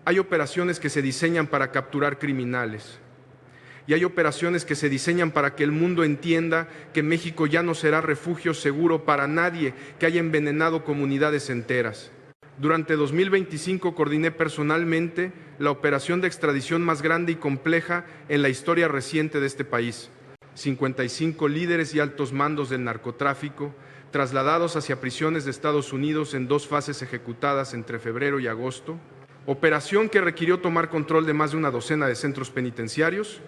Hay operaciones que se diseñan para capturar criminales. Y hay operaciones que se diseñan para que el mundo entienda que México ya no será refugio seguro para nadie que haya envenenado comunidades enteras. Durante 2025 coordiné personalmente la operación de extradición más grande y compleja en la historia reciente de este país. 55 líderes y altos mandos del narcotráfico trasladados hacia prisiones de Estados Unidos en 2 fases ejecutadas entre febrero y agosto. Operación que requirió tomar control de más de una docena de centros penitenciarios,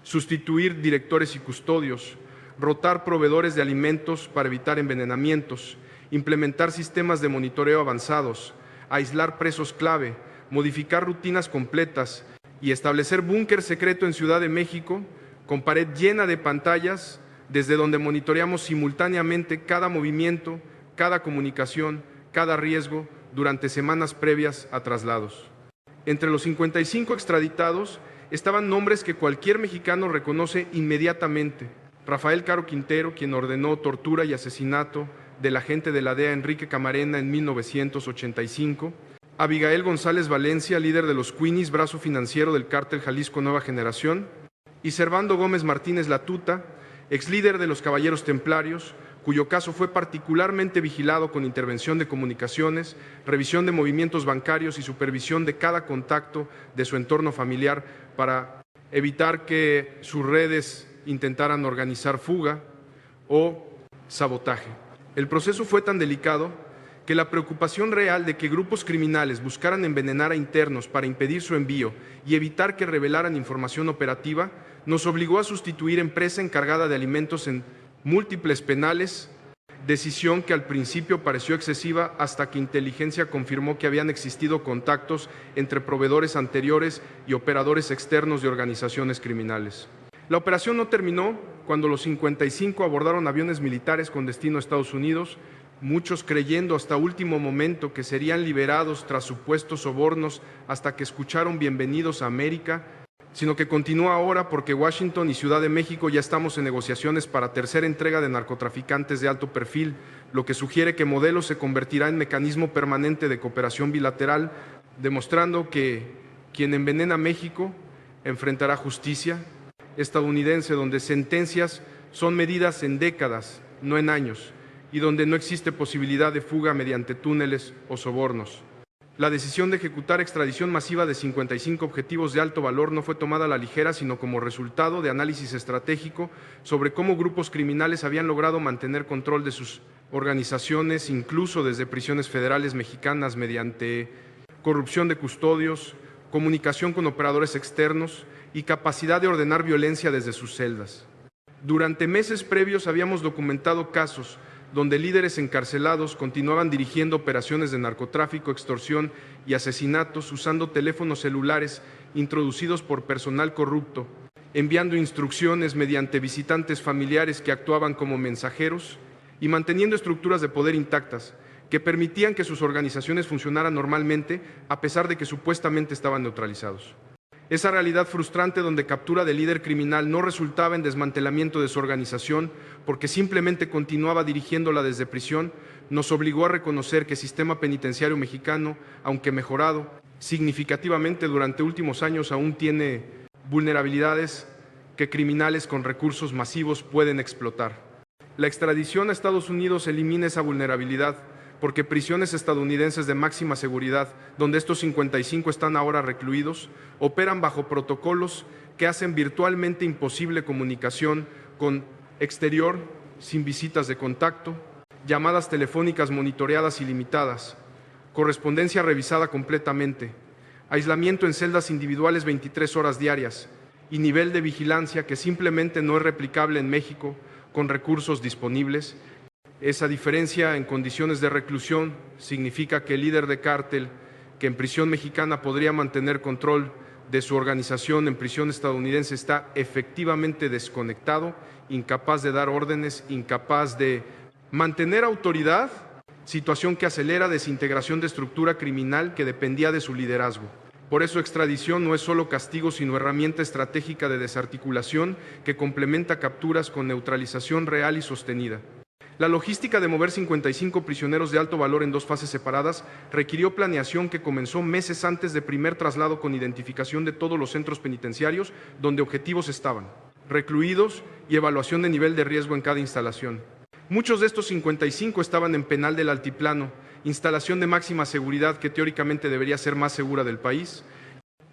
sustituir directores y custodios, rotar proveedores de alimentos para evitar envenenamientos, implementar sistemas de monitoreo avanzados, aislar presos clave, modificar rutinas completas y establecer búnker secreto en Ciudad de México con pared llena de pantallas desde donde monitoreamos simultáneamente cada movimiento, cada comunicación, cada riesgo durante semanas previas a traslados. Entre los 55 extraditados estaban nombres que cualquier mexicano reconoce inmediatamente. Rafael Caro Quintero, quien ordenó tortura y asesinato del agente de la DEA Enrique Camarena en 1985. Abigail González Valencia, líder de los Queenies, brazo financiero del cártel Jalisco Nueva Generación. Y Servando Gómez Martínez Latuta, ex líder de los Caballeros Templarios, cuyo caso fue particularmente vigilado con intervención de comunicaciones, revisión de movimientos bancarios y supervisión de cada contacto de su entorno familiar para evitar que sus redes intentaran organizar fuga o sabotaje. El proceso fue tan delicado que la preocupación real de que grupos criminales buscaran envenenar a internos para impedir su envío y evitar que revelaran información operativa nos obligó a sustituir empresa encargada de alimentos en múltiples penales, decisión que al principio pareció excesiva hasta que inteligencia confirmó que habían existido contactos entre proveedores anteriores y operadores externos de organizaciones criminales. La operación no terminó cuando los 55 abordaron aviones militares con destino a Estados Unidos, muchos creyendo hasta último momento que serían liberados tras supuestos sobornos hasta que escucharon "Bienvenidos a América", sino que continúa ahora porque Washington y Ciudad de México ya estamos en negociaciones para tercera entrega de narcotraficantes de alto perfil, lo que sugiere que Modelo se convertirá en mecanismo permanente de cooperación bilateral, demostrando que quien envenena a México enfrentará justicia estadounidense, donde sentencias son medidas en décadas, no en años, y donde no existe posibilidad de fuga mediante túneles o sobornos. La decisión de ejecutar extradición masiva de 55 objetivos de alto valor no fue tomada a la ligera, sino como resultado de análisis estratégico sobre cómo grupos criminales habían logrado mantener control de sus organizaciones, incluso desde prisiones federales mexicanas, mediante corrupción de custodios, comunicación con operadores externos y capacidad de ordenar violencia desde sus celdas. Durante meses previos habíamos documentado casos donde líderes encarcelados continuaban dirigiendo operaciones de narcotráfico, extorsión y asesinatos usando teléfonos celulares introducidos por personal corrupto, enviando instrucciones mediante visitantes familiares que actuaban como mensajeros y manteniendo estructuras de poder intactas que permitían que sus organizaciones funcionaran normalmente a pesar de que supuestamente estaban neutralizados. Esa realidad frustrante donde captura del líder criminal no resultaba en desmantelamiento de su organización porque simplemente continuaba dirigiéndola desde prisión, nos obligó a reconocer que el sistema penitenciario mexicano, aunque mejorado significativamente durante últimos años, aún tiene vulnerabilidades que criminales con recursos masivos pueden explotar. La extradición a Estados Unidos elimina esa vulnerabilidad, porque prisiones estadounidenses de máxima seguridad, donde estos 55 están ahora recluidos, operan bajo protocolos que hacen virtualmente imposible comunicación con exterior sin visitas de contacto, llamadas telefónicas monitoreadas y limitadas, correspondencia revisada completamente, aislamiento en celdas individuales 23 horas diarias y nivel de vigilancia que simplemente no es replicable en México con recursos disponibles. Esa diferencia en condiciones de reclusión significa que el líder de cártel, que en prisión mexicana podría mantener control de su organización, en prisión estadounidense está efectivamente desconectado, incapaz de dar órdenes, incapaz de mantener autoridad, situación que acelera desintegración de estructura criminal que dependía de su liderazgo. Por eso extradición no es solo castigo, sino herramienta estratégica de desarticulación que complementa capturas con neutralización real y sostenida. La logística de mover 55 prisioneros de alto valor en 2 fases separadas requirió planeación que comenzó meses antes de primer traslado con identificación de todos los centros penitenciarios donde objetivos estaban, recluidos y evaluación de nivel de riesgo en cada instalación. Muchos de estos 55 estaban en Penal del Altiplano, instalación de máxima seguridad que teóricamente debería ser más segura del país,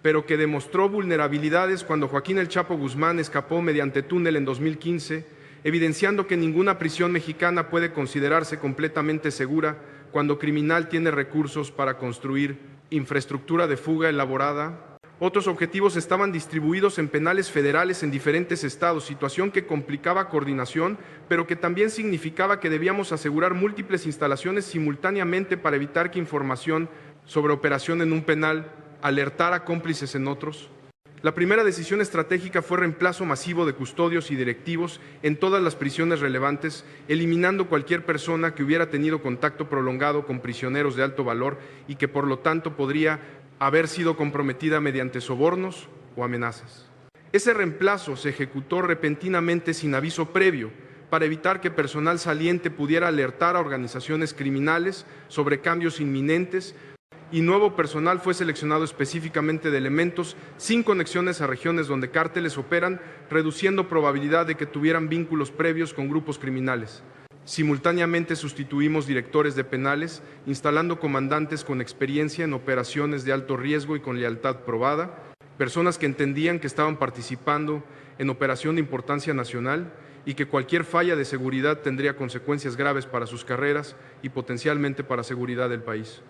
pero que demostró vulnerabilidades cuando Joaquín El Chapo Guzmán escapó mediante túnel en 2015, evidenciando que ninguna prisión mexicana puede considerarse completamente segura cuando criminal tiene recursos para construir infraestructura de fuga elaborada. Otros objetivos estaban distribuidos en penales federales en diferentes estados, situación que complicaba coordinación, pero que también significaba que debíamos asegurar múltiples instalaciones simultáneamente para evitar que información sobre operación en un penal alertara a cómplices en otros. La primera decisión estratégica fue reemplazo masivo de custodios y directivos en todas las prisiones relevantes, eliminando cualquier persona que hubiera tenido contacto prolongado con prisioneros de alto valor y que por lo tanto podría haber sido comprometida mediante sobornos o amenazas. Ese reemplazo se ejecutó repentinamente sin aviso previo para evitar que personal saliente pudiera alertar a organizaciones criminales sobre cambios inminentes, y nuevo personal fue seleccionado específicamente de elementos sin conexiones a regiones donde cárteles operan, reduciendo probabilidad de que tuvieran vínculos previos con grupos criminales. Simultáneamente sustituimos directores de penales, instalando comandantes con experiencia en operaciones de alto riesgo y con lealtad probada, personas que entendían que estaban participando en operación de importancia nacional y que cualquier falla de seguridad tendría consecuencias graves para sus carreras y potencialmente para la seguridad del país.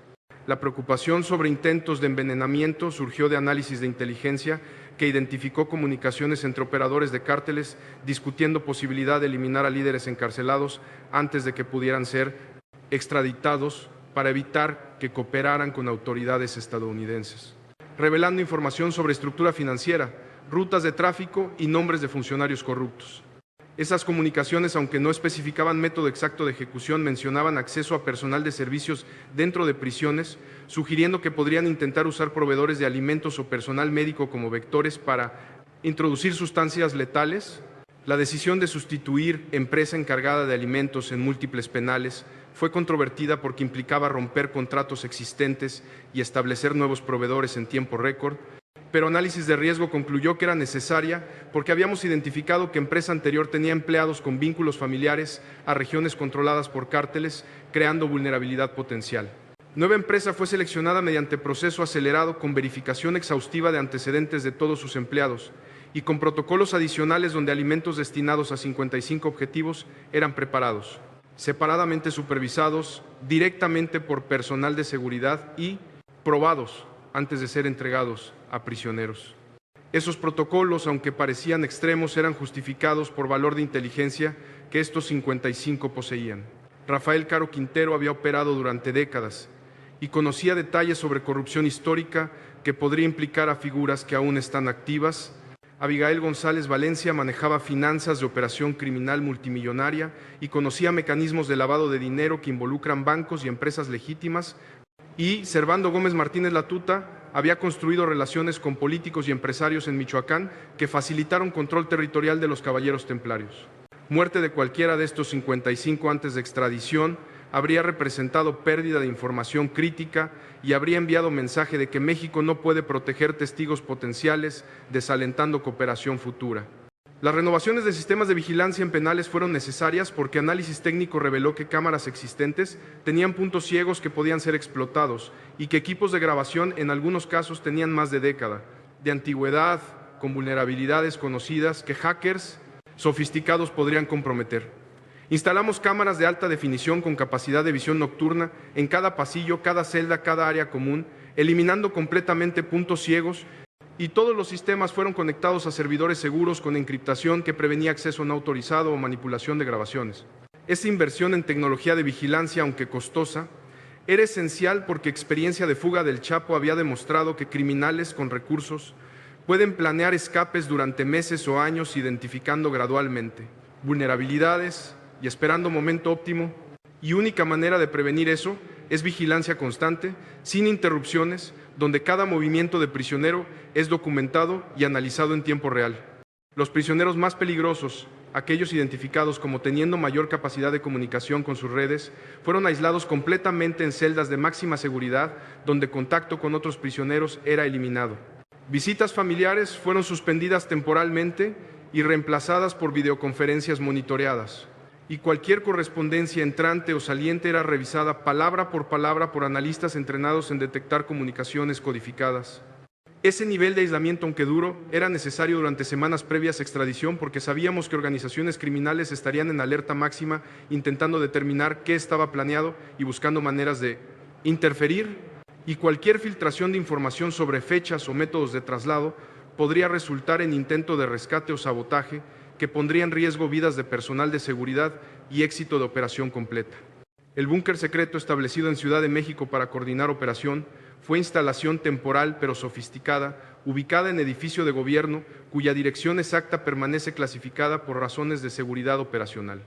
La preocupación sobre intentos de envenenamiento surgió de análisis de inteligencia que identificó comunicaciones entre operadores de cárteles discutiendo posibilidad de eliminar a líderes encarcelados antes de que pudieran ser extraditados para evitar que cooperaran con autoridades estadounidenses, revelando información sobre estructura financiera, rutas de tráfico y nombres de funcionarios corruptos. Esas comunicaciones, aunque no especificaban método exacto de ejecución, mencionaban acceso a personal de servicios dentro de prisiones, sugiriendo que podrían intentar usar proveedores de alimentos o personal médico como vectores para introducir sustancias letales. La decisión de sustituir empresa encargada de alimentos en múltiples penales fue controvertida porque implicaba romper contratos existentes y establecer nuevos proveedores en tiempo récord, pero análisis de riesgo concluyó que era necesaria porque habíamos identificado que empresa anterior tenía empleados con vínculos familiares a regiones controladas por cárteles, creando vulnerabilidad potencial. Nueva empresa fue seleccionada mediante proceso acelerado con verificación exhaustiva de antecedentes de todos sus empleados y con protocolos adicionales donde alimentos destinados a 55 objetivos eran preparados, separadamente supervisados directamente por personal de seguridad y probados antes de ser entregados a prisioneros. Esos protocolos, aunque parecían extremos, eran justificados por valor de inteligencia que estos 55 poseían. Rafael Caro Quintero había operado durante décadas y conocía detalles sobre corrupción histórica que podría implicar a figuras que aún están activas. Abigail González Valencia manejaba finanzas de operación criminal multimillonaria y conocía mecanismos de lavado de dinero que involucran bancos y empresas legítimas. Y Servando Gómez Martínez Latuta había construido relaciones con políticos y empresarios en Michoacán que facilitaron control territorial de los caballeros templarios. Muerte de cualquiera de estos 55 antes de extradición habría representado pérdida de información crítica y habría enviado mensaje de que México no puede proteger testigos potenciales, desalentando cooperación futura. Las renovaciones de sistemas de vigilancia en penales fueron necesarias porque análisis técnico reveló que cámaras existentes tenían puntos ciegos que podían ser explotados y que equipos de grabación en algunos casos tenían más de década de antigüedad, con vulnerabilidades conocidas que hackers sofisticados podrían comprometer. Instalamos cámaras de alta definición con capacidad de visión nocturna en cada pasillo, cada celda, cada área común, eliminando completamente puntos ciegos, y todos los sistemas fueron conectados a servidores seguros con encriptación que prevenía acceso no autorizado o manipulación de grabaciones. Esta inversión en tecnología de vigilancia, aunque costosa, era esencial porque experiencia de fuga del Chapo había demostrado que criminales con recursos pueden planear escapes durante meses o años identificando gradualmente vulnerabilidades y esperando momento óptimo, y única manera de prevenir eso es vigilancia constante, sin interrupciones, donde cada movimiento de prisionero es documentado y analizado en tiempo real. Los prisioneros más peligrosos aquellos identificados como teniendo mayor capacidad de comunicación con sus redes, fueron aislados completamente en celdas de máxima seguridad, donde contacto con otros prisioneros era eliminado. Visitas familiares fueron suspendidas temporalmente y reemplazadas por videoconferencias monitoreadas, y cualquier correspondencia entrante o saliente era revisada palabra por analistas entrenados en detectar comunicaciones codificadas. Ese nivel de aislamiento, aunque duro, era necesario durante semanas previas a extradición porque sabíamos que organizaciones criminales estarían en alerta máxima intentando determinar qué estaba planeado y buscando maneras de interferir, y cualquier filtración de información sobre fechas o métodos de traslado podría resultar en intento de rescate o sabotaje que pondría en riesgo vidas de personal de seguridad y éxito de operación completa. El búnker secreto establecido en Ciudad de México para coordinar operación fue instalación temporal pero sofisticada, ubicada en edificio de gobierno, cuya dirección exacta permanece clasificada por razones de seguridad operacional.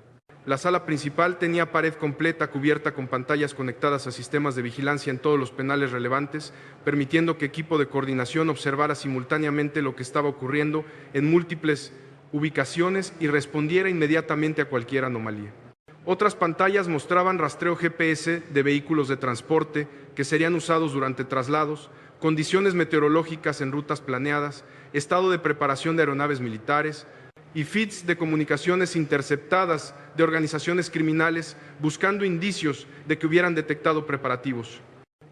La sala principal tenía pared completa cubierta con pantallas conectadas a sistemas de vigilancia en todos los penales relevantes, permitiendo que equipo de coordinación observara simultáneamente lo que estaba ocurriendo en múltiples ubicaciones y respondiera inmediatamente a cualquier anomalía. Otras pantallas mostraban rastreo GPS de vehículos de transporte que serían usados durante traslados, condiciones meteorológicas en rutas planeadas, estado de preparación de aeronaves militares y feeds de comunicaciones interceptadas de organizaciones criminales buscando indicios de que hubieran detectado preparativos.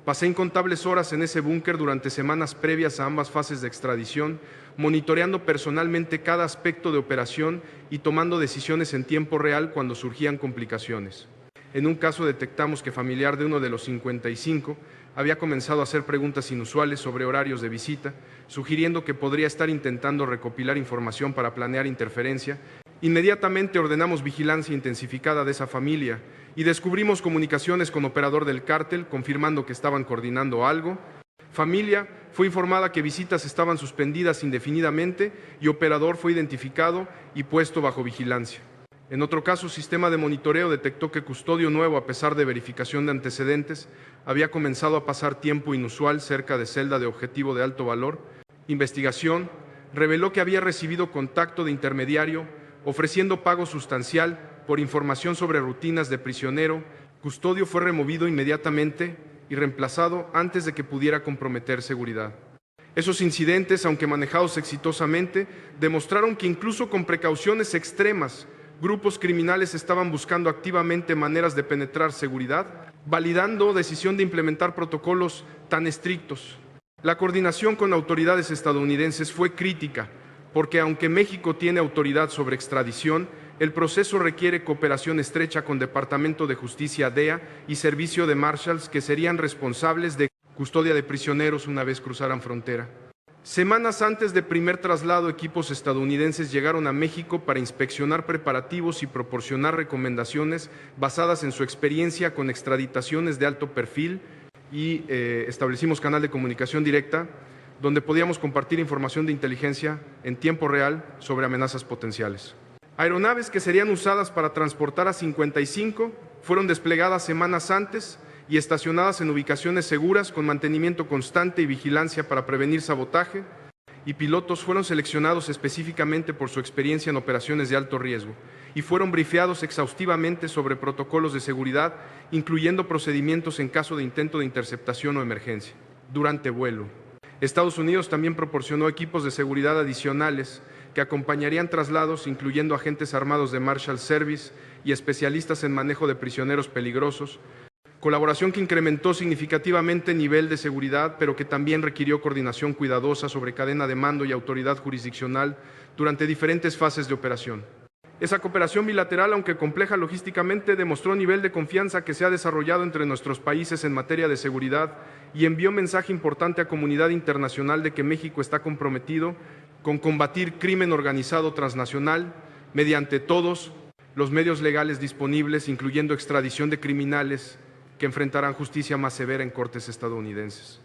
Pasé incontables horas en ese búnker durante semanas previas a ambas fases de extradición, monitoreando personalmente cada aspecto de operación y tomando decisiones en tiempo real cuando surgían complicaciones. En un caso detectamos que familiar de uno de los 55 había comenzado a hacer preguntas inusuales sobre horarios de visita, sugiriendo que podría estar intentando recopilar información para planear interferencia. Inmediatamente ordenamos vigilancia intensificada de esa familia y descubrimos comunicaciones con operador del cártel confirmando que estaban coordinando algo. Familia fue informada que visitas estaban suspendidas indefinidamente y operador fue identificado y puesto bajo vigilancia. En otro caso, sistema de monitoreo detectó que custodio nuevo, a pesar de verificación de antecedentes, había comenzado a pasar tiempo inusual cerca de celda de objetivo de alto valor. Investigación reveló que había recibido contacto de intermediario ofreciendo pago sustancial por información sobre rutinas de prisionero. Custodio fue removido inmediatamente y reemplazado antes de que pudiera comprometer seguridad. Esos incidentes, aunque manejados exitosamente, demostraron que incluso con precauciones extremas, grupos criminales estaban buscando activamente maneras de penetrar seguridad, validando decisión de implementar protocolos tan estrictos. La coordinación con autoridades estadounidenses fue crítica, porque aunque México tiene autoridad sobre extradición, el proceso requiere cooperación estrecha con Departamento de Justicia DEA y Servicio de Marshals, que serían responsables de custodia de prisioneros una vez cruzaran frontera. Semanas antes del primer traslado, equipos estadounidenses llegaron a México para inspeccionar preparativos y proporcionar recomendaciones basadas en su experiencia con extraditaciones de alto perfil y establecimos canal de comunicación directa donde podíamos compartir información de inteligencia en tiempo real sobre amenazas potenciales. Aeronaves que serían usadas para transportar a 55 fueron desplegadas semanas antes y estacionadas en ubicaciones seguras con mantenimiento constante y vigilancia para prevenir sabotaje, y pilotos fueron seleccionados específicamente por su experiencia en operaciones de alto riesgo y fueron brifeados exhaustivamente sobre protocolos de seguridad, incluyendo procedimientos en caso de intento de interceptación o emergencia. Durante vuelo, Estados Unidos también proporcionó equipos de seguridad adicionales que acompañarían traslados, incluyendo agentes armados de Marshal Service y especialistas en manejo de prisioneros peligrosos, colaboración que incrementó significativamente el nivel de seguridad, pero que también requirió coordinación cuidadosa sobre cadena de mando y autoridad jurisdiccional durante diferentes fases de operación. Esa cooperación bilateral, aunque compleja logísticamente, demostró un nivel de confianza que se ha desarrollado entre nuestros países en materia de seguridad y envió un mensaje importante a la comunidad internacional de que México está comprometido con combatir crimen organizado transnacional mediante todos los medios legales disponibles, incluyendo extradición de criminales que enfrentarán justicia más severa en cortes estadounidenses.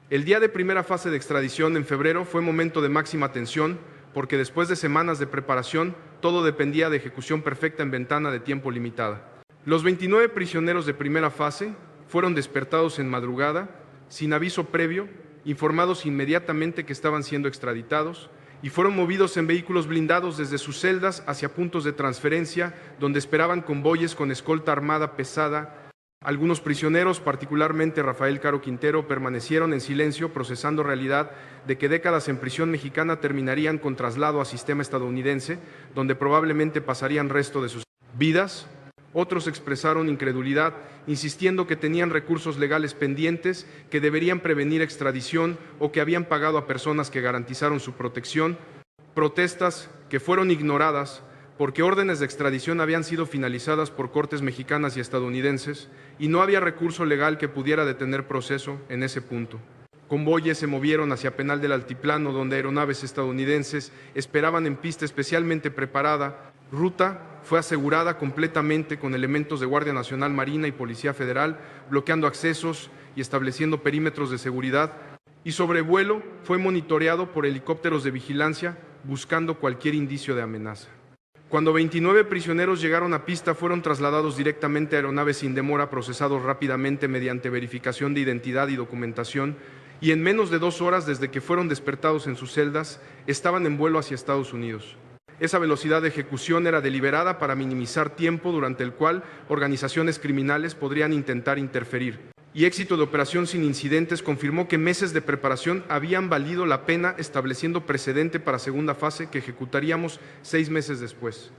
El día de primera fase de extradición en febrero fue momento de máxima tensión porque después de semanas de preparación, todo dependía de ejecución perfecta en ventana de tiempo limitada. Los 29 prisioneros de primera fase fueron despertados en madrugada, sin aviso previo, informados inmediatamente que estaban siendo extraditados y fueron movidos en vehículos blindados desde sus celdas hacia puntos de transferencia, donde esperaban convoyes con escolta armada pesada. Algunos prisioneros, particularmente Rafael Caro Quintero, permanecieron en silencio, procesando realidad de que décadas en prisión mexicana terminarían con traslado a sistema estadounidense, donde probablemente pasarían resto de sus vidas. Otros expresaron incredulidad, insistiendo que tenían recursos legales pendientes, que deberían prevenir extradición o que habían pagado a personas que garantizaron su protección. Protestas que fueron ignoradas porque órdenes de extradición habían sido finalizadas por cortes mexicanas y estadounidenses y no había recurso legal que pudiera detener proceso en ese punto. Convoyes se movieron hacia Penal del Altiplano, donde aeronaves estadounidenses esperaban en pista especialmente preparada. Ruta fue asegurada completamente con elementos de Guardia Nacional, Marina y Policía Federal, bloqueando accesos y estableciendo perímetros de seguridad. Y sobrevuelo fue monitoreado por helicópteros de vigilancia, buscando cualquier indicio de amenaza. Cuando 29 prisioneros llegaron a pista, fueron trasladados directamente a aeronaves sin demora, procesados rápidamente mediante verificación de identidad y documentación, y en menos de 2 horas desde que fueron despertados en sus celdas, estaban en vuelo hacia Estados Unidos. Esa velocidad de ejecución era deliberada para minimizar tiempo durante el cual organizaciones criminales podrían intentar interferir. Y éxito de operación sin incidentes confirmó que meses de preparación habían valido la pena, estableciendo precedente para segunda fase que ejecutaríamos 6 meses después.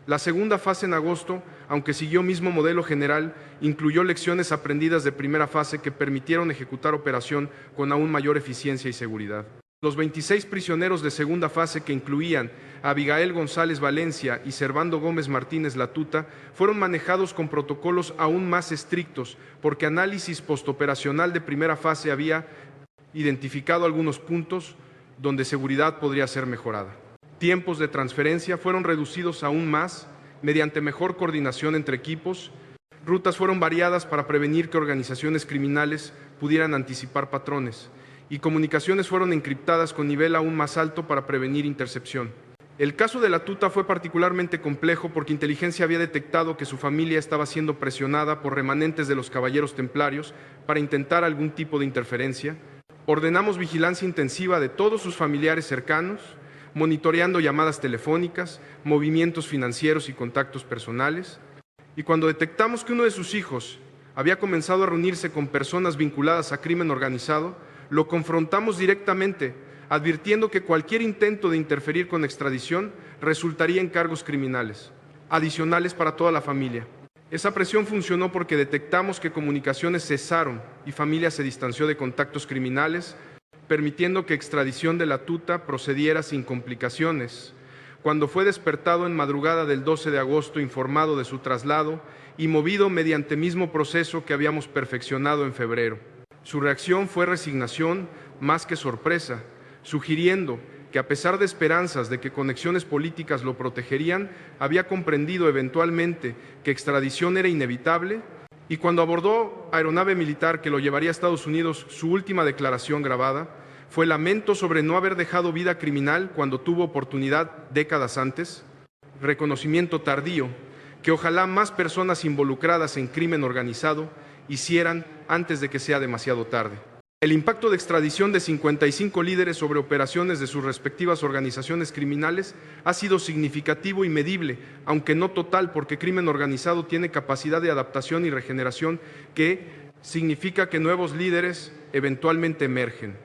La segunda fase en agosto, aunque siguió mismo modelo general, incluyó lecciones aprendidas de primera fase que permitieron ejecutar operación con aún mayor eficiencia y seguridad. Los 26 prisioneros de segunda fase, que incluían a Abigail González Valencia y Servando Gómez Martínez Latuta, fueron manejados con protocolos aún más estrictos, porque análisis postoperacional de primera fase había identificado algunos puntos donde seguridad podría ser mejorada. Tiempos de transferencia fueron reducidos aún más mediante mejor coordinación entre equipos. Rutas fueron variadas para prevenir que organizaciones criminales pudieran anticipar patrones, y comunicaciones fueron encriptadas con nivel aún más alto para prevenir intercepción. El caso de Latuta fue particularmente complejo porque inteligencia había detectado que su familia estaba siendo presionada por remanentes de los caballeros templarios para intentar algún tipo de interferencia. Ordenamos vigilancia intensiva de todos sus familiares cercanos, monitoreando llamadas telefónicas, movimientos financieros y contactos personales. Y cuando detectamos que uno de sus hijos había comenzado a reunirse con personas vinculadas a crimen organizado, lo confrontamos directamente, advirtiendo que cualquier intento de interferir con extradición resultaría en cargos criminales, adicionales para toda la familia. Esa presión funcionó porque detectamos que comunicaciones cesaron y familia se distanció de contactos criminales, permitiendo que extradición de Latuta procediera sin complicaciones. Cuando fue despertado en madrugada del 12 de agosto, informado de su traslado y movido mediante mismo proceso que habíamos perfeccionado en febrero. Su reacción fue resignación más que sorpresa, sugiriendo que a pesar de esperanzas de que conexiones políticas lo protegerían, había comprendido eventualmente que extradición era inevitable, y cuando abordó aeronave militar que lo llevaría a Estados Unidos, su última declaración grabada fue lamento sobre no haber dejado vida criminal cuando tuvo oportunidad décadas antes, reconocimiento tardío que ojalá más personas involucradas en crimen organizado hicieran antes de que sea demasiado tarde. El impacto de extradición de 55 líderes sobre operaciones de sus respectivas organizaciones criminales ha sido significativo y medible, aunque no total, porque crimen organizado tiene capacidad de adaptación y regeneración que significa que nuevos líderes eventualmente emergen.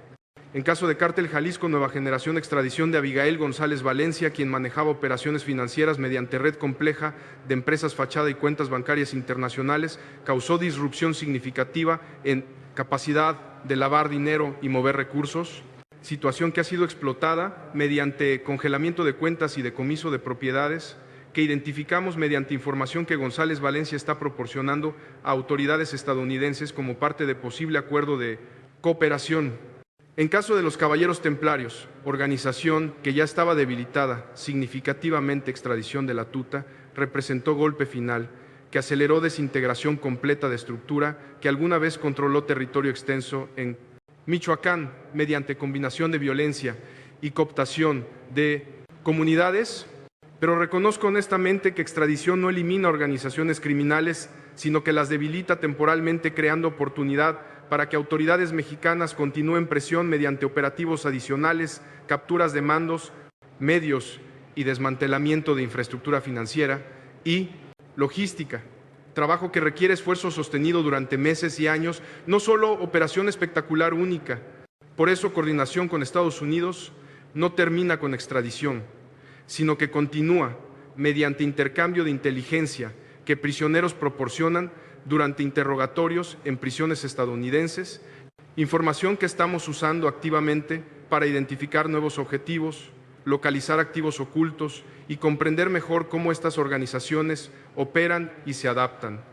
En caso de Cártel Jalisco Nueva Generación, extradición de Abigail González Valencia, quien manejaba operaciones financieras mediante red compleja de empresas fachada y cuentas bancarias internacionales, causó disrupción significativa en capacidad de lavar dinero y mover recursos, situación que ha sido explotada mediante congelamiento de cuentas y decomiso de propiedades, que identificamos mediante información que González Valencia está proporcionando a autoridades estadounidenses como parte de posible acuerdo de cooperación. En caso de los Caballeros Templarios, organización que ya estaba debilitada, significativamente extradición de Latuta representó golpe final, que aceleró desintegración completa de estructura que alguna vez controló territorio extenso en Michoacán mediante combinación de violencia y cooptación de comunidades, pero reconozco honestamente que extradición no elimina organizaciones criminales, sino que las debilita temporalmente, creando oportunidad para que autoridades mexicanas continúen presión mediante operativos adicionales, capturas de mandos, medios y desmantelamiento de infraestructura financiera y logística. Trabajo que requiere esfuerzo sostenido durante meses y años, no solo operación espectacular única. Por eso, coordinación con Estados Unidos no termina con extradición, sino que continúa mediante intercambio de inteligencia que prisioneros proporcionan durante interrogatorios en prisiones estadounidenses, información que estamos usando activamente para identificar nuevos objetivos, localizar activos ocultos y comprender mejor cómo estas organizaciones operan y se adaptan.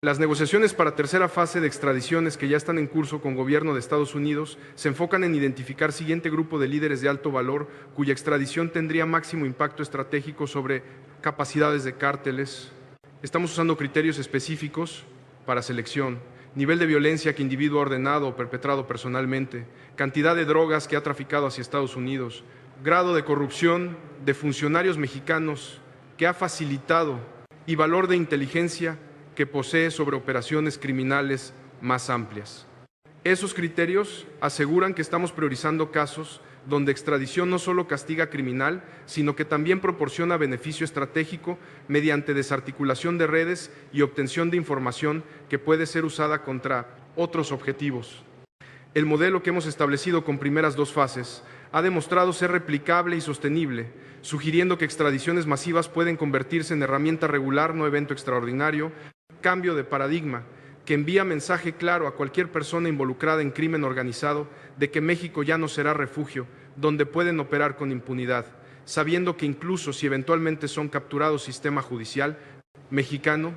Las negociaciones para tercera fase de extradiciones que ya están en curso con gobierno de Estados Unidos se enfocan en identificar siguiente grupo de líderes de alto valor cuya extradición tendría máximo impacto estratégico sobre capacidades de cárteles. Estamos usando criterios específicos para selección, nivel de violencia que individuo ha ordenado o perpetrado personalmente, cantidad de drogas que ha traficado hacia Estados Unidos, grado de corrupción de funcionarios mexicanos que ha facilitado y valor de inteligencia que posee sobre operaciones criminales más amplias. Esos criterios aseguran que estamos priorizando casos donde extradición no solo castiga criminal, sino que también proporciona beneficio estratégico mediante desarticulación de redes y obtención de información que puede ser usada contra otros objetivos. El modelo que hemos establecido con primeras dos fases ha demostrado ser replicable y sostenible, sugiriendo que extradiciones masivas pueden convertirse en herramienta regular, no evento extraordinario, cambio de paradigma que envía mensaje claro a cualquier persona involucrada en crimen organizado de que México ya no será refugio, donde pueden operar con impunidad, sabiendo que incluso si eventualmente son capturados sistema judicial mexicano,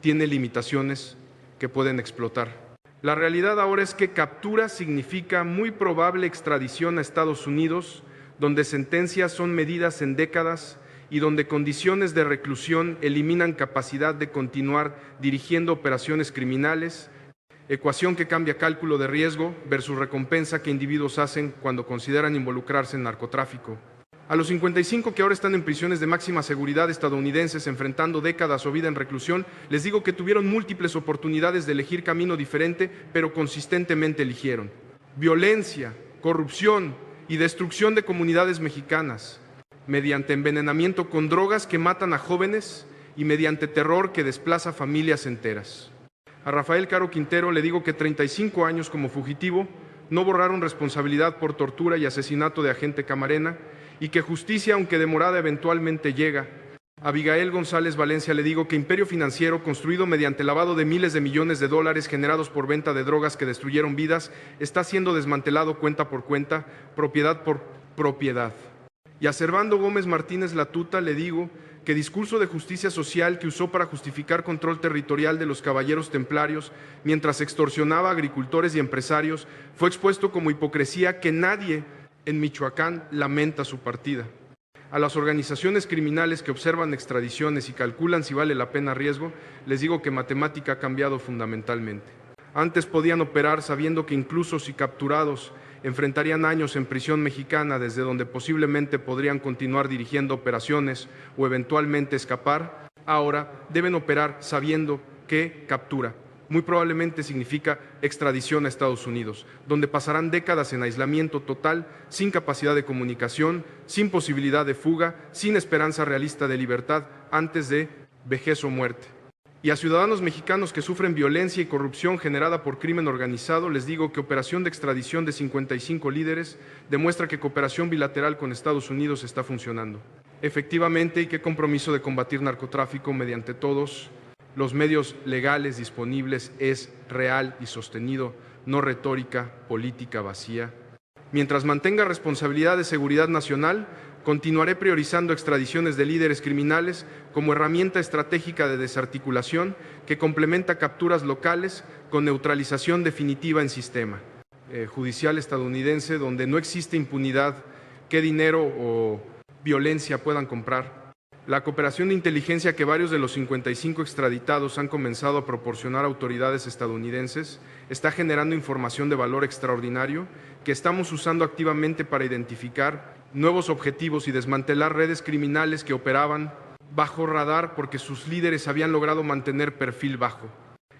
tiene limitaciones que pueden explotar. La realidad ahora es que captura significa muy probable extradición a Estados Unidos, donde sentencias son medidas en décadas y donde condiciones de reclusión eliminan capacidad de continuar dirigiendo operaciones criminales, ecuación que cambia cálculo de riesgo versus recompensa que individuos hacen cuando consideran involucrarse en narcotráfico. A los 55 que ahora están en prisiones de máxima seguridad estadounidenses enfrentando décadas o vida en reclusión, les digo que tuvieron múltiples oportunidades de elegir camino diferente, pero consistentemente eligieron violencia, corrupción y destrucción de comunidades mexicanas, mediante envenenamiento con drogas que matan a jóvenes y mediante terror que desplaza familias enteras. A Rafael Caro Quintero le digo que 35 años como fugitivo no borraron responsabilidad por tortura y asesinato de agente Camarena y que justicia, aunque demorada, eventualmente llega. A Abigail González Valencia le digo que imperio financiero construido mediante lavado de miles de millones de dólares generados por venta de drogas que destruyeron vidas está siendo desmantelado cuenta por cuenta, propiedad por propiedad. Y a Servando Gómez Martínez Latuta le digo que discurso de justicia social que usó para justificar control territorial de los caballeros templarios mientras extorsionaba a agricultores y empresarios fue expuesto como hipocresía que nadie en Michoacán lamenta su partida. A las organizaciones criminales que observan extradiciones y calculan si vale la pena riesgo, les digo que matemática ha cambiado fundamentalmente. Antes podían operar sabiendo que incluso si capturados enfrentarían años en prisión mexicana desde donde posiblemente podrían continuar dirigiendo operaciones o eventualmente escapar. Ahora deben operar sabiendo que captura muy probablemente significa extradición a Estados Unidos, donde pasarán décadas en aislamiento total, sin capacidad de comunicación, sin posibilidad de fuga, sin esperanza realista de libertad antes de vejez o muerte. Y a ciudadanos mexicanos que sufren violencia y corrupción generada por crimen organizado, les digo que operación de extradición de 55 líderes demuestra que cooperación bilateral con Estados Unidos está funcionando efectivamente y que compromiso de combatir narcotráfico mediante todos los medios legales disponibles es real y sostenido, no retórica política vacía. Mientras mantenga responsabilidad de seguridad nacional, continuaré priorizando extradiciones de líderes criminales como herramienta estratégica de desarticulación que complementa capturas locales con neutralización definitiva en sistema judicial estadounidense, donde no existe impunidad que dinero o violencia puedan comprar. La cooperación de inteligencia que varios de los 55 extraditados han comenzado a proporcionar a autoridades estadounidenses está generando información de valor extraordinario que estamos usando activamente para identificar nuevos objetivos y desmantelar redes criminales que operaban bajo radar porque sus líderes habían logrado mantener perfil bajo.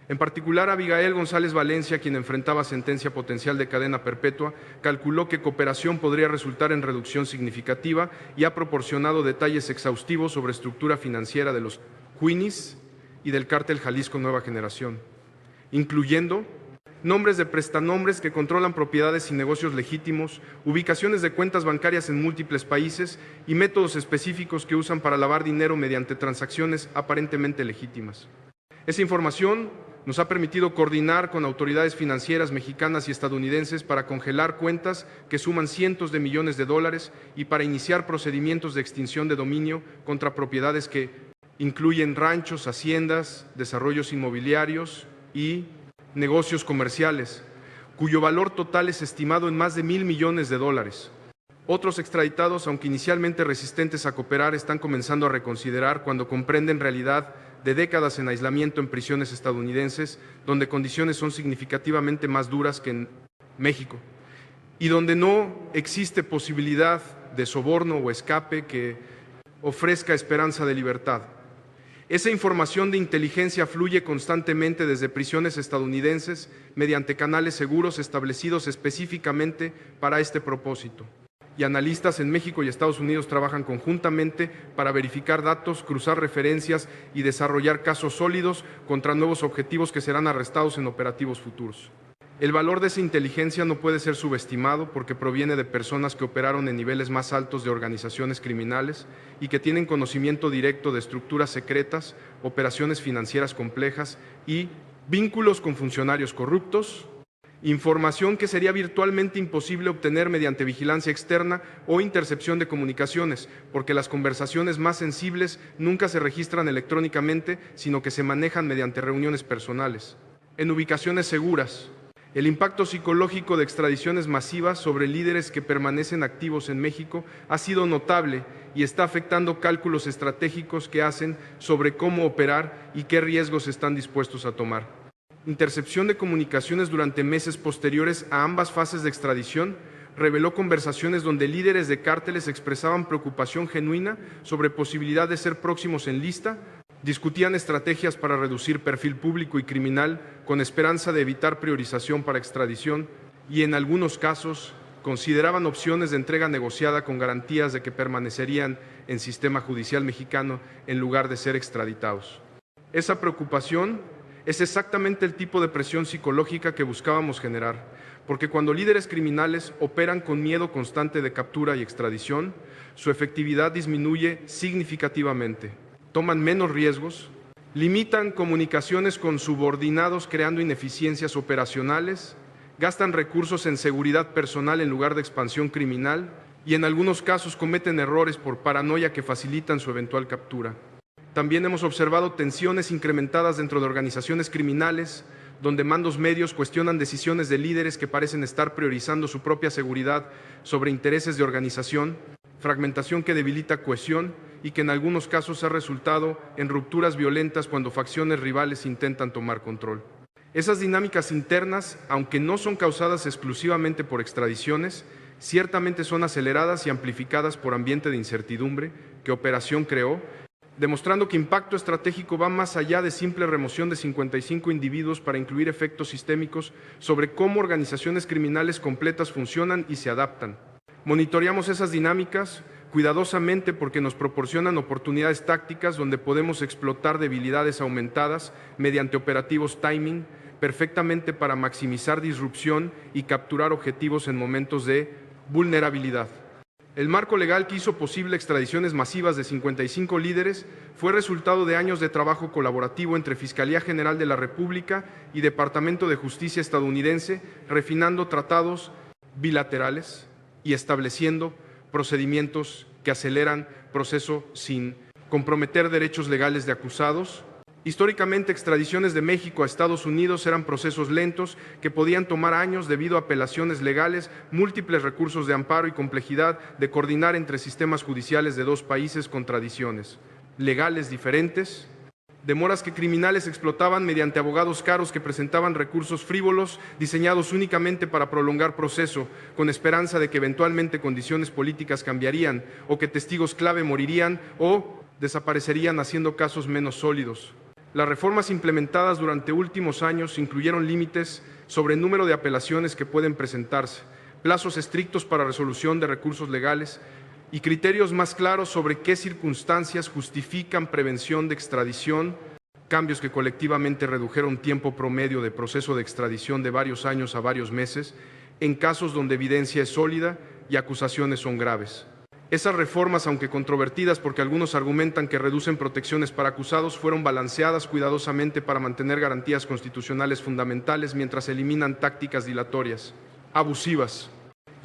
En particular, Abigail González Valencia, quien enfrentaba sentencia potencial de cadena perpetua, calculó que cooperación podría resultar en reducción significativa y ha proporcionado detalles exhaustivos sobre estructura financiera de los Juinis y del cártel Jalisco Nueva Generación, incluyendo nombres de prestanombres que controlan propiedades y negocios legítimos, ubicaciones de cuentas bancarias en múltiples países y métodos específicos que usan para lavar dinero mediante transacciones aparentemente legítimas. Esa información nos ha permitido coordinar con autoridades financieras mexicanas y estadounidenses para congelar cuentas que suman cientos de millones de dólares y para iniciar procedimientos de extinción de dominio contra propiedades que incluyen ranchos, haciendas, desarrollos inmobiliarios y negocios comerciales, cuyo valor total es estimado en más de $1,000 millones. Otros extraditados, aunque inicialmente resistentes a cooperar, están comenzando a reconsiderar cuando comprenden realidad de décadas en aislamiento en prisiones estadounidenses, donde condiciones son significativamente más duras que en México y donde no existe posibilidad de soborno o escape que ofrezca esperanza de libertad. Esa información de inteligencia fluye constantemente desde prisiones estadounidenses mediante canales seguros establecidos específicamente para este propósito. Y analistas en México y Estados Unidos trabajan conjuntamente para verificar datos, cruzar referencias y desarrollar casos sólidos contra nuevos objetivos que serán arrestados en operativos futuros. El valor de esa inteligencia no puede ser subestimado porque proviene de personas que operaron en niveles más altos de organizaciones criminales y que tienen conocimiento directo de estructuras secretas, operaciones financieras complejas y vínculos con funcionarios corruptos, información que sería virtualmente imposible obtener mediante vigilancia externa o intercepción de comunicaciones, porque las conversaciones más sensibles nunca se registran electrónicamente, sino que se manejan mediante reuniones personales, en ubicaciones seguras. El impacto psicológico de extradiciones masivas sobre líderes que permanecen activos en México ha sido notable y está afectando cálculos estratégicos que hacen sobre cómo operar y qué riesgos están dispuestos a tomar. Intercepción de comunicaciones durante meses posteriores a ambas fases de extradición reveló conversaciones donde líderes de cárteles expresaban preocupación genuina sobre posibilidad de ser próximos en lista, discutían estrategias para reducir perfil público y criminal con esperanza de evitar priorización para extradición y, en algunos casos, consideraban opciones de entrega negociada con garantías de que permanecerían en sistema judicial mexicano en lugar de ser extraditados. Esa preocupación es exactamente el tipo de presión psicológica que buscábamos generar, porque cuando líderes criminales operan con miedo constante de captura y extradición, su efectividad disminuye significativamente, toman menos riesgos, limitan comunicaciones con subordinados creando ineficiencias operacionales, gastan recursos en seguridad personal en lugar de expansión criminal y en algunos casos cometen errores por paranoia que facilitan su eventual captura. También hemos observado tensiones incrementadas dentro de organizaciones criminales, donde mandos medios cuestionan decisiones de líderes que parecen estar priorizando su propia seguridad sobre intereses de organización, fragmentación que debilita cohesión y que en algunos casos ha resultado en rupturas violentas cuando facciones rivales intentan tomar control. Esas dinámicas internas, aunque no son causadas exclusivamente por extradiciones, ciertamente son aceleradas y amplificadas por ambiente de incertidumbre que Operación creó, demostrando que impacto estratégico va más allá de simple remoción de 55 individuos para incluir efectos sistémicos sobre cómo organizaciones criminales completas funcionan y se adaptan. Monitoreamos esas dinámicas cuidadosamente porque nos proporcionan oportunidades tácticas donde podemos explotar debilidades aumentadas mediante operativos timing, perfectamente para maximizar disrupción y capturar objetivos en momentos de vulnerabilidad. El marco legal que hizo posible extradiciones masivas de 55 líderes fue resultado de años de trabajo colaborativo entre Fiscalía General de la República y Departamento de Justicia estadounidense, refinando tratados bilaterales y estableciendo procedimientos que aceleran proceso sin comprometer derechos legales de acusados. Históricamente, extradiciones de México a Estados Unidos eran procesos lentos que podían tomar años debido a apelaciones legales, múltiples recursos de amparo y complejidad de coordinar entre sistemas judiciales de dos países con tradiciones legales diferentes, demoras que criminales explotaban mediante abogados caros que presentaban recursos frívolos diseñados únicamente para prolongar proceso, con esperanza de que eventualmente condiciones políticas cambiarían o que testigos clave morirían o desaparecerían haciendo casos menos sólidos. Las reformas implementadas durante últimos años incluyeron límites sobre el número de apelaciones que pueden presentarse, plazos estrictos para resolución de recursos legales y criterios más claros sobre qué circunstancias justifican prevención de extradición, cambios que colectivamente redujeron tiempo promedio de proceso de extradición de varios años a varios meses, en casos donde evidencia es sólida y acusaciones son graves. Esas reformas, aunque controvertidas porque algunos argumentan que reducen protecciones para acusados, fueron balanceadas cuidadosamente para mantener garantías constitucionales fundamentales mientras eliminan tácticas dilatorias, abusivas,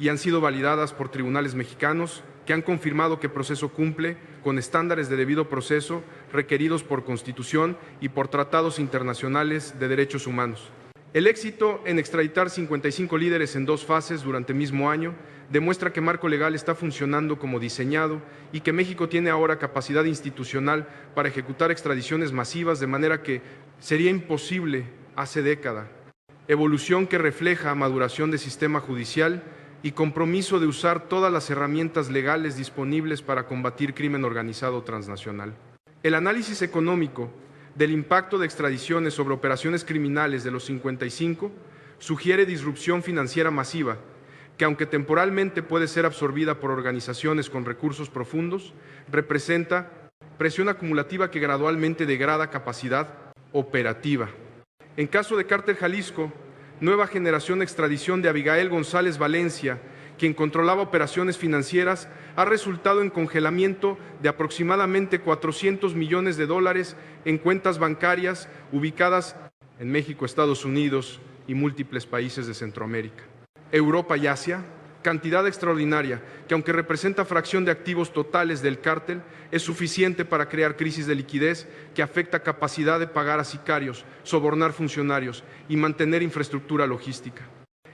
y han sido validadas por tribunales mexicanos que han confirmado que el proceso cumple con estándares de debido proceso requeridos por Constitución y por tratados internacionales de derechos humanos. El éxito en extraditar 55 líderes en 2 fases durante el mismo año demuestra que el marco legal está funcionando como diseñado y que México tiene ahora capacidad institucional para ejecutar extradiciones masivas de manera que sería imposible hace década. Evolución que refleja maduración del sistema judicial y compromiso de usar todas las herramientas legales disponibles para combatir crimen organizado transnacional. El análisis económico del impacto de extradiciones sobre operaciones criminales de los 55 sugiere disrupción financiera masiva, que aunque temporalmente puede ser absorbida por organizaciones con recursos profundos, representa presión acumulativa que gradualmente degrada capacidad operativa. En caso de Cártel Jalisco, nueva generación de extradición de Abigail González Valencia, quien controlaba operaciones financieras, ha resultado en congelamiento de aproximadamente $400 millones en cuentas bancarias ubicadas en México, Estados Unidos y múltiples países de Centroamérica. Europa y Asia, cantidad extraordinaria que, aunque representa fracción de activos totales del cártel, es suficiente para crear crisis de liquidez que afecta capacidad de pagar a sicarios, sobornar funcionarios y mantener infraestructura logística.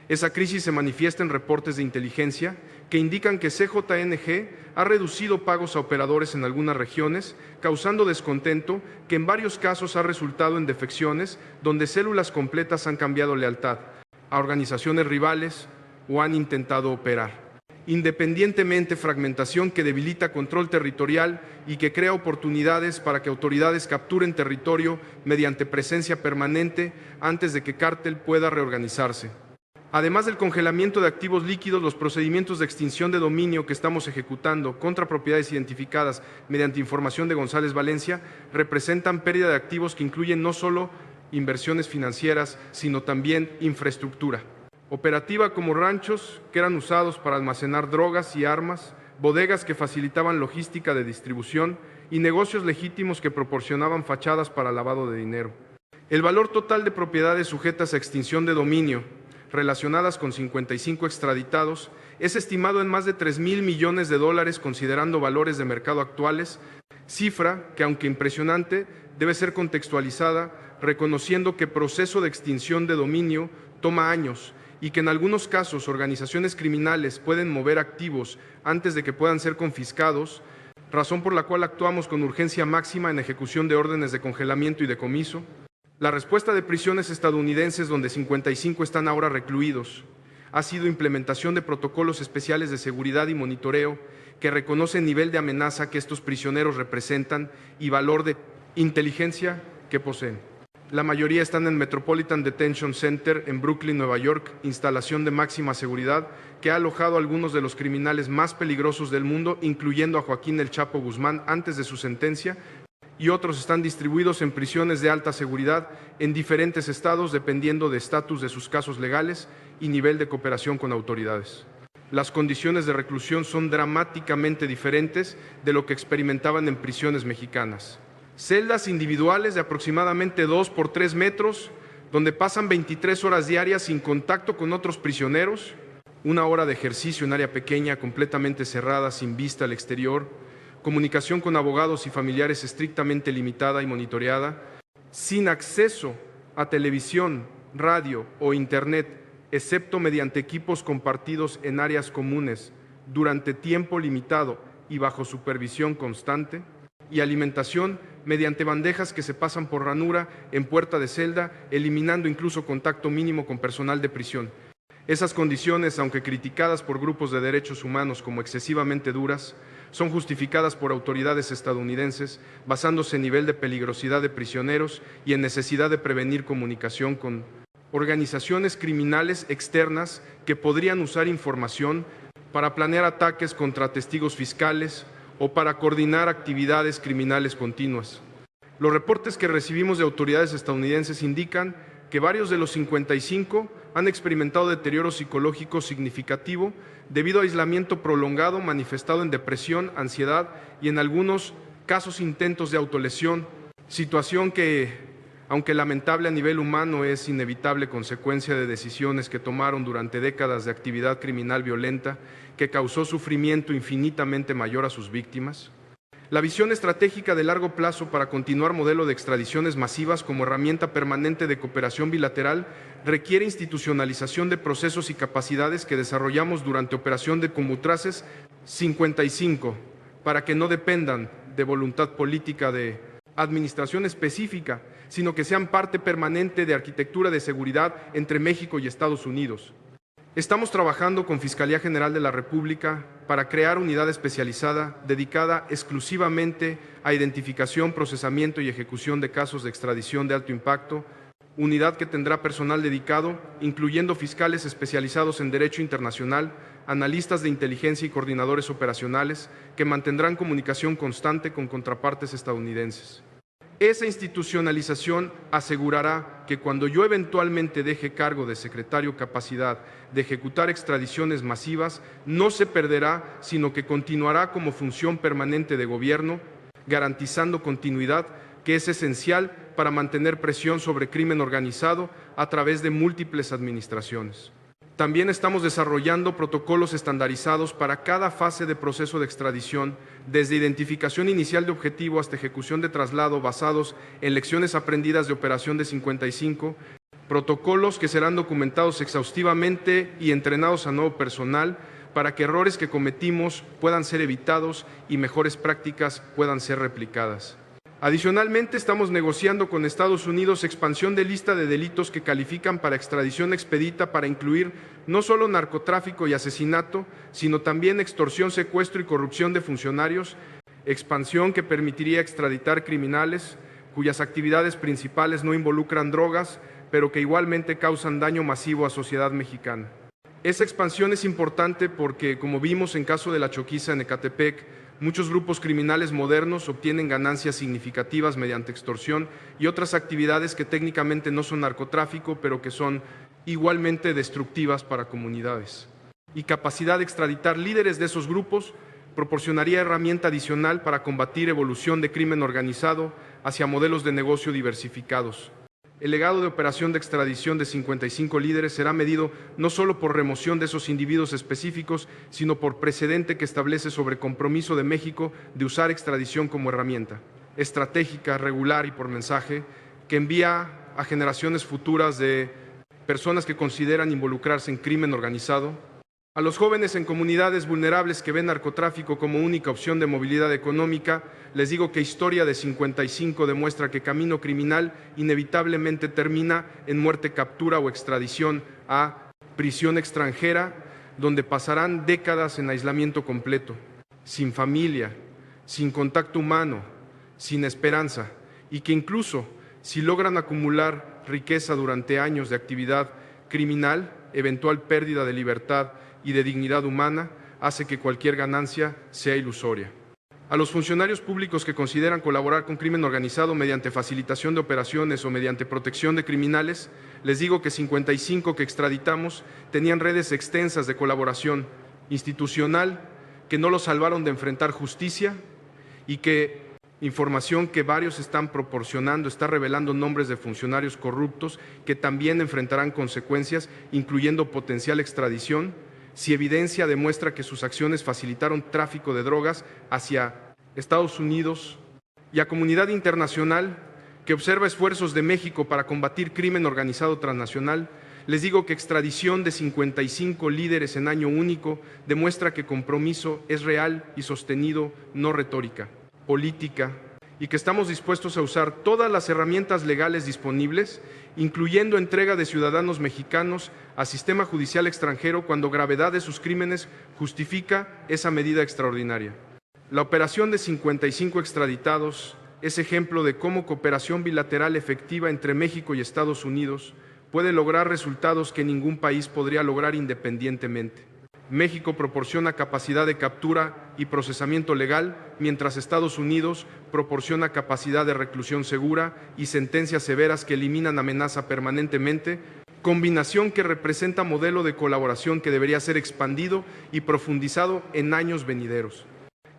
Esa crisis se manifiesta en reportes de inteligencia que indican que CJNG ha reducido pagos a operadores en algunas regiones, causando descontento que en varios casos ha resultado en defecciones donde células completas han cambiado lealtad a organizaciones rivales o han intentado operar. Independientemente, fragmentación que debilita control territorial y que crea oportunidades para que autoridades capturen territorio mediante presencia permanente antes de que cártel pueda reorganizarse. Además del congelamiento de activos líquidos, los procedimientos de extinción de dominio que estamos ejecutando contra propiedades identificadas mediante información de González Valencia representan pérdida de activos que incluyen no solo inversiones financieras, sino también infraestructura operativa como ranchos que eran usados para almacenar drogas y armas, bodegas que facilitaban logística de distribución y negocios legítimos que proporcionaban fachadas para lavado de dinero. El valor total de propiedades sujetas a extinción de dominio relacionadas con 55 extraditados es estimado en más de $3,000 millones considerando valores de mercado actuales, cifra que, aunque impresionante, debe ser contextualizada reconociendo que el proceso de extinción de dominio toma años y que en algunos casos organizaciones criminales pueden mover activos antes de que puedan ser confiscados, razón por la cual actuamos con urgencia máxima en ejecución de órdenes de congelamiento y decomiso. La respuesta de prisiones estadounidenses, donde 55 están ahora recluidos, ha sido implementación de protocolos especiales de seguridad y monitoreo que reconocen el nivel de amenaza que estos prisioneros representan y valor de inteligencia que poseen. La mayoría están en Metropolitan Detention Center en Brooklyn, Nueva York, instalación de máxima seguridad que ha alojado a algunos de los criminales más peligrosos del mundo, incluyendo a Joaquín El Chapo Guzmán antes de su sentencia, y otros están distribuidos en prisiones de alta seguridad en diferentes estados dependiendo de estatus de sus casos legales y nivel de cooperación con autoridades. Las condiciones de reclusión son dramáticamente diferentes de lo que experimentaban en prisiones mexicanas. Celdas individuales de aproximadamente 2 por 3 metros, donde pasan 23 horas diarias sin contacto con otros prisioneros, 1 hora de ejercicio en área pequeña, completamente cerrada, sin vista al exterior, comunicación con abogados y familiares estrictamente limitada y monitoreada, sin acceso a televisión, radio o internet, excepto mediante equipos compartidos en áreas comunes, durante tiempo limitado y bajo supervisión constante, y alimentación mediante bandejas que se pasan por ranura en puerta de celda, eliminando incluso contacto mínimo con personal de prisión. Esas condiciones, aunque criticadas por grupos de derechos humanos como excesivamente duras, son justificadas por autoridades estadounidenses, basándose en nivel de peligrosidad de prisioneros y en necesidad de prevenir comunicación con organizaciones criminales externas que podrían usar información para planear ataques contra testigos fiscales o para coordinar actividades criminales continuas. Los reportes que recibimos de autoridades estadounidenses indican que varios de los 55 han experimentado deterioro psicológico significativo debido a aislamiento prolongado manifestado en depresión, ansiedad y en algunos casos intentos de autolesión, situación que, aunque lamentable a nivel humano, es inevitable consecuencia de decisiones que tomaron durante décadas de actividad criminal violenta que causó sufrimiento infinitamente mayor a sus víctimas. La visión estratégica de largo plazo para continuar modelo de extradiciones masivas como herramienta permanente de cooperación bilateral requiere institucionalización de procesos y capacidades que desarrollamos durante operación de Combutraces 55 para que no dependan de voluntad política de administración específica, sino que sean parte permanente de arquitectura de seguridad entre México y Estados Unidos. Estamos trabajando con Fiscalía General de la República para crear unidad especializada dedicada exclusivamente a identificación, procesamiento y ejecución de casos de extradición de alto impacto, unidad que tendrá personal dedicado, incluyendo fiscales especializados en derecho internacional, analistas de inteligencia y coordinadores operacionales que mantendrán comunicación constante con contrapartes estadounidenses. Esa institucionalización asegurará que cuando yo eventualmente deje cargo de secretario capacidad de ejecutar extradiciones masivas, no se perderá, sino que continuará como función permanente de gobierno, garantizando continuidad, que es esencial para mantener presión sobre crimen organizado a través de múltiples administraciones. También estamos desarrollando protocolos estandarizados para cada fase de proceso de extradición, desde identificación inicial de objetivo hasta ejecución de traslado basados en lecciones aprendidas de operación de 55, protocolos que serán documentados exhaustivamente y entrenados a nuevo personal para que errores que cometimos puedan ser evitados y mejores prácticas puedan ser replicadas. Adicionalmente, estamos negociando con Estados Unidos expansión de lista de delitos que califican para extradición expedita para incluir no solo narcotráfico y asesinato, sino también extorsión, secuestro y corrupción de funcionarios, expansión que permitiría extraditar criminales cuyas actividades principales no involucran drogas, pero que igualmente causan daño masivo a sociedad mexicana. Esa expansión es importante porque, como vimos en caso de la Choquiza en Ecatepec, muchos grupos criminales modernos obtienen ganancias significativas mediante extorsión y otras actividades que técnicamente no son narcotráfico, pero que son igualmente destructivas para comunidades. Y capacidad de extraditar líderes de esos grupos proporcionaría herramienta adicional para combatir evolución de crimen organizado hacia modelos de negocio diversificados. El legado de operación de extradición de 55 líderes será medido no solo por remoción de esos individuos específicos, sino por precedente que establece sobre compromiso de México de usar extradición como herramienta estratégica, regular y por mensaje, que envía a generaciones futuras de personas que consideran involucrarse en crimen organizado, a los jóvenes en comunidades vulnerables que ven narcotráfico como única opción de movilidad económica. Les digo que Historia de 55 demuestra que camino criminal inevitablemente termina en muerte, captura o extradición a prisión extranjera, donde pasarán décadas en aislamiento completo, sin familia, sin contacto humano, sin esperanza, y que incluso si logran acumular riqueza durante años de actividad criminal, eventual pérdida de libertad y de dignidad humana hace que cualquier ganancia sea ilusoria. A los funcionarios públicos que consideran colaborar con crimen organizado mediante facilitación de operaciones o mediante protección de criminales, les digo que 55 que extraditamos tenían redes extensas de colaboración institucional que no los salvaron de enfrentar justicia y que información que varios están proporcionando está revelando nombres de funcionarios corruptos que también enfrentarán consecuencias, incluyendo potencial extradición, si evidencia demuestra que sus acciones facilitaron tráfico de drogas hacia Estados Unidos, y a comunidad internacional que observa esfuerzos de México para combatir crimen organizado transnacional. Les digo que extradición de 55 líderes en año único demuestra que compromiso es real y sostenido, no retórica, política, y que estamos dispuestos a usar todas las herramientas legales disponibles, incluyendo entrega de ciudadanos mexicanos a sistema judicial extranjero cuando gravedad de sus crímenes justifica esa medida extraordinaria. La operación de 55 extraditados es ejemplo de cómo cooperación bilateral efectiva entre México y Estados Unidos puede lograr resultados que ningún país podría lograr independientemente. México proporciona capacidad de captura y procesamiento legal, mientras Estados Unidos proporciona capacidad de reclusión segura y sentencias severas que eliminan amenaza permanentemente, combinación que representa modelo de colaboración que debería ser expandido y profundizado en años venideros.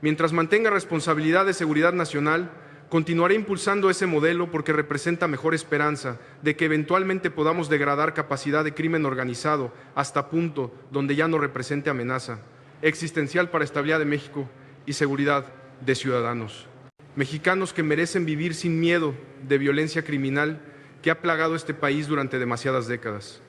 Mientras mantenga responsabilidad de seguridad nacional, continuaré impulsando ese modelo porque representa mejor esperanza de que eventualmente podamos degradar capacidad de crimen organizado hasta punto donde ya no represente amenaza existencial para estabilidad de México y seguridad de ciudadanos. Mexicanos que merecen vivir sin miedo de violencia criminal que ha plagado este país durante demasiadas décadas.